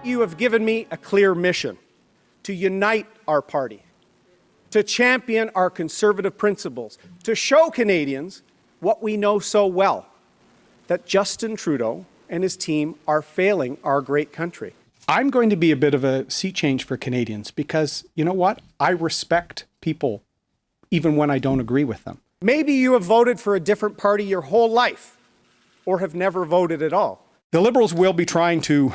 You have given me a clear mission to unite our party, to champion our conservative principles, to show Canadians what we know so well, that Justin Trudeau and his team are failing our great country. I'm going to be a bit of a sea change for Canadians because, you know what? I respect people even when I don't agree with them. Maybe you have voted for a different party your whole life or have never voted at all. The Liberals will be trying to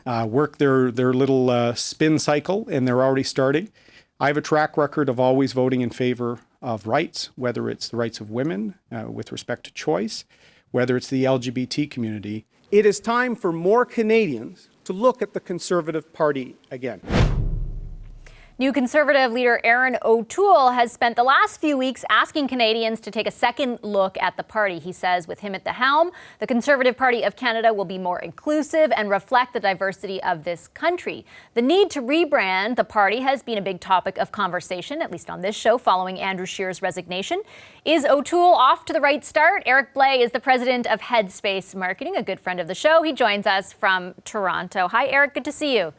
work their little spin cycle, and they're already starting. I have a track record of always voting in favor of rights, whether it's the rights of women with respect to choice, whether it's the LGBT community. It is time for more Canadians to look at the Conservative Party again. New Conservative leader Erin O'Toole has spent the last few weeks asking Canadians to take a second look at the party. He says with him at the helm, the Conservative Party of Canada will be more inclusive and reflect the diversity of this country. The need to rebrand the party has been a big topic of conversation, at least on this show, following Andrew Scheer's resignation. Is O'Toole off to the right start? Éric Blais is the president of Headspace Marketing, a good friend of the show. He joins us from Toronto. Hi, Éric. Good to see you.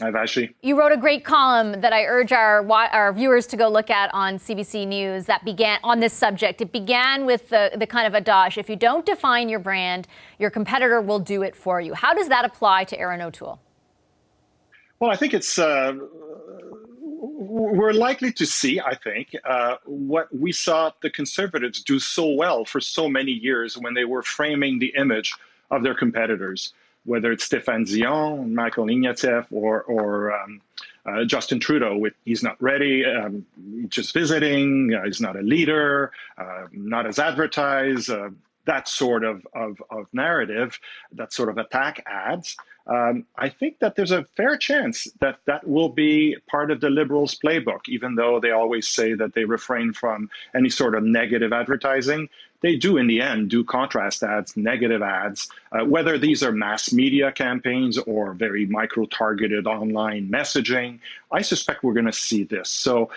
Hi, Vashi. You wrote a great column that I urge our viewers to go look at on CBC News that began on this subject. It began with the kind of adage, if you don't define your brand, your competitor will do it for you. How does that apply to Erin O'Toole? Well, I think it's we're likely to see, I think, what we saw the Conservatives do so well for so many years when they were framing the image of their competitors, whether it's Stéphane Dion, Michael Ignatieff, or Justin Trudeau. He's not ready, just visiting, he's not a leader, not as advertised, that sort of narrative, that sort of attack ads. I think that there's a fair chance that that will be part of the Liberals' playbook, even though they always say that they refrain from any sort of negative advertising. They do, in the end, do contrast ads, negative ads, whether these are mass media campaigns or very micro-targeted online messaging. I suspect we're going to see this. So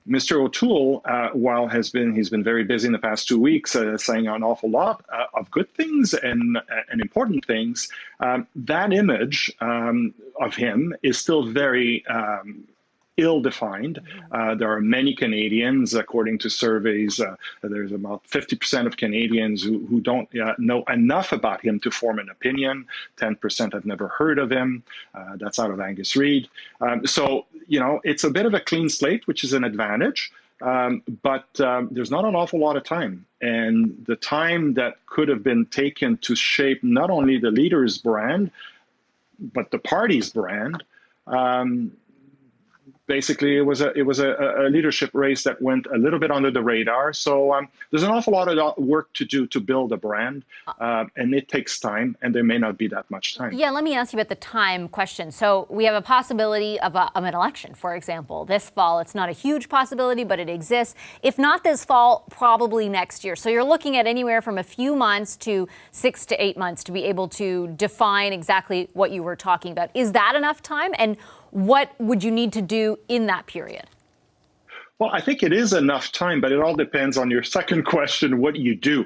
Mr. O'Toole, while he's been very busy in the past 2 weeks, saying an awful lot of good things and important things, that image of him is still very ill-defined. There are many Canadians, according to surveys, there's about 50% of Canadians who don't know enough about him to form an opinion. 10% have never heard of him. That's out of Angus Reid. So, you know, it's a bit of a clean slate, which is an advantage, but there's not an awful lot of time. And the time that could have been taken to shape not only the leader's brand, but the party's brand, basically, it was a leadership race that went a little bit under the radar. So there's an awful lot of work to do to build a brand, and it takes time, and there may not be that much time. Yeah, let me ask you about the time question. So we have a possibility of an election, for example, this fall. It's not a huge possibility, but it exists. If not this fall, probably next year. So you're looking at anywhere from a few months to 6 to 8 months to be able to define exactly what you were talking about. Is that enough time? And what would you need to do in that period? Well, I think it is enough time, but it all depends on your second question, what you do.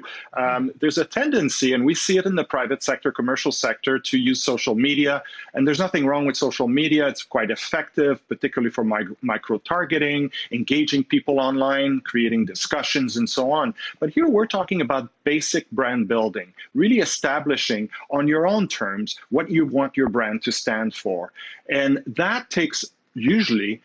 There's a tendency, and we see it in the private sector, commercial sector, to use social media. And there's nothing wrong with social media. It's quite effective, particularly for micro-targeting, engaging people online, creating discussions, and so on. But here we're talking about basic brand building, really establishing on your own terms what you want your brand to stand for. And that takes usually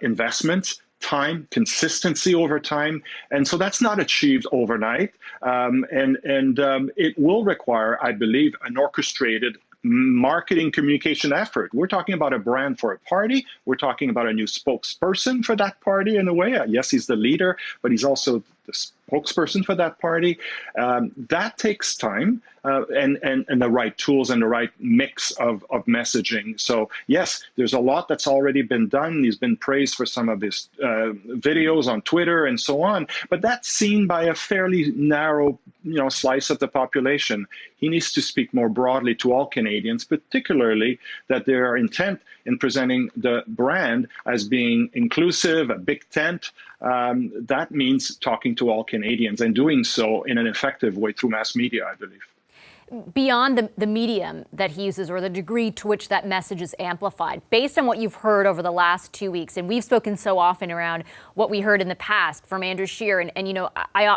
investments, time, consistency over time. And so that's not achieved overnight. It will require, I believe, an orchestrated marketing communication effort. We're talking about a brand for a party. We're talking about a new spokesperson for that party in a way. Yes, he's the leader, but he's also the spokesperson for that party. That takes time and the right tools and the right mix of messaging. So yes, there's a lot that's already been done. He's been praised for some of his videos on Twitter and so on, but that's seen by a fairly narrow slice of the population. He needs to speak more broadly to all Canadians, particularly that they are intent in presenting the brand as being inclusive, a big tent. That means talking to all Canadians and doing so in an effective way through mass media, I believe. beyond the medium that he uses or the degree to which that message is amplified, based on what you've heard over the last 2 weeks, and we've spoken so often around what we heard in the past from Andrew Scheer, and you know,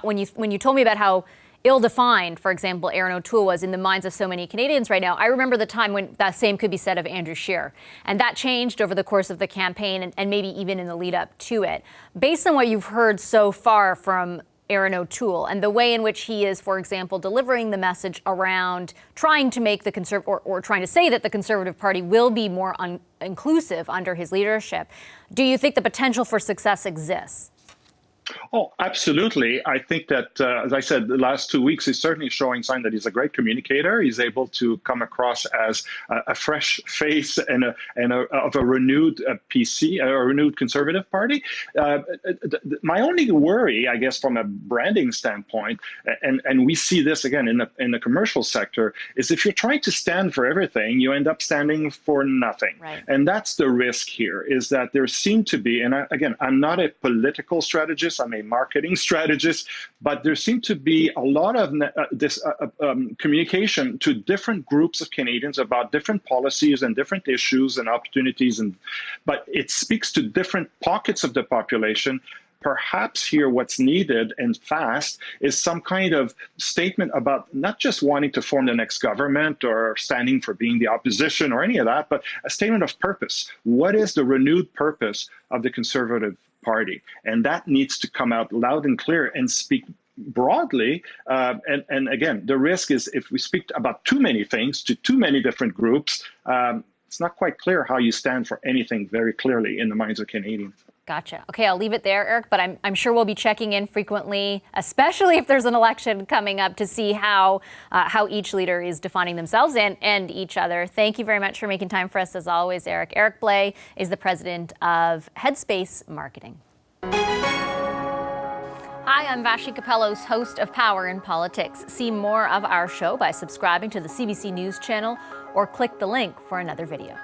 when you told me about how ill-defined, for example, Erin O'Toole was in the minds of so many Canadians right now, I remember the time when that same could be said of Andrew Scheer. And that changed over the course of the campaign and maybe even in the lead up to it. Based on what you've heard so far from Erin O'Toole and the way in which he is, for example, delivering the message around trying to make the or trying to say that the Conservative Party will be more inclusive under his leadership, do you think the potential for success exists? Oh, absolutely. I think that, as I said, the last 2 weeks is certainly showing sign that he's a great communicator. He's able to come across as a fresh face and of a renewed PC, a renewed Conservative Party. My only worry, I guess, from a branding standpoint, and we see this again in the commercial sector, is if you're trying to stand for everything, you end up standing for nothing. Right. And that's the risk here, is that there seem to be, and again, I'm not a political strategist, I'm a marketing strategist, but there seemed to be a lot of communication to different groups of Canadians about different policies and different issues and opportunities, but it speaks to different pockets of the population. Perhaps here what's needed and fast is some kind of statement about not just wanting to form the next government or standing for being the opposition or any of that, but a statement of purpose. What is the renewed purpose of the Conservative Party? And that needs to come out loud and clear and speak broadly. And again, the risk is if we speak about too many things to too many different groups, it's not quite clear how you stand for anything very clearly in the minds of Canadians. Gotcha. Okay, I'll leave it there, Eric, but I'm sure we'll be checking in frequently, especially if there's an election coming up, to see how each leader is defining themselves and each other. Thank you very much for making time for us, as always, Eric. Éric Blais is the president of Headspace Marketing. Hi, I'm Vashi Capellos, host of Power in Politics. See more of our show by subscribing to the CBC News channel or click the link for another video.